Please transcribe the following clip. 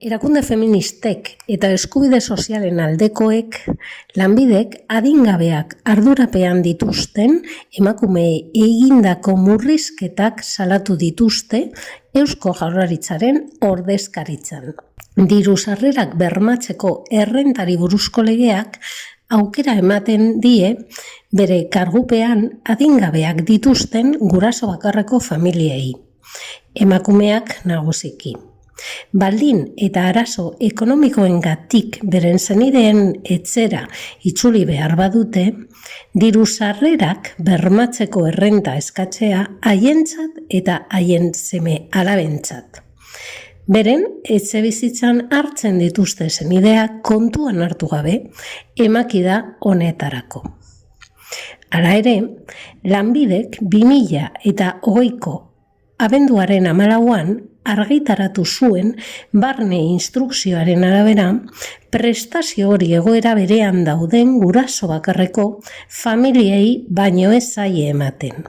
Erakunde feministek eta eskubide sozialen aldekoek lanbidek adingabeak ardurapean dituzten emakumeei egindako murrizketak salatu dituzte Eusko Jaurlaritzaren ordezkaritzan. Diru sarrerak bermatzeko errentari buruzko legeak aukera ematen die bere kargupean adingabeak dituzten guraso bakarreko familiei, emakumeak nagusiki. Baldin eta arazo ekonomikoengatik beren senideen etxera itzuli behar badute, diru sarrerak bermatzeko errenta eskatzea haientzat eta haien seme alabentzat. Beren etxebizitzan hartzen dituzte senideak kontuan hartu gabe emaki da honetarako. Hala ere, lanbidek 2020ko abenduaren 14an argitaratu zuen barne instrukzioaren arabera prestazio hori egoera berean dauden guraso bakarreko familiei baino ez zaie ematen.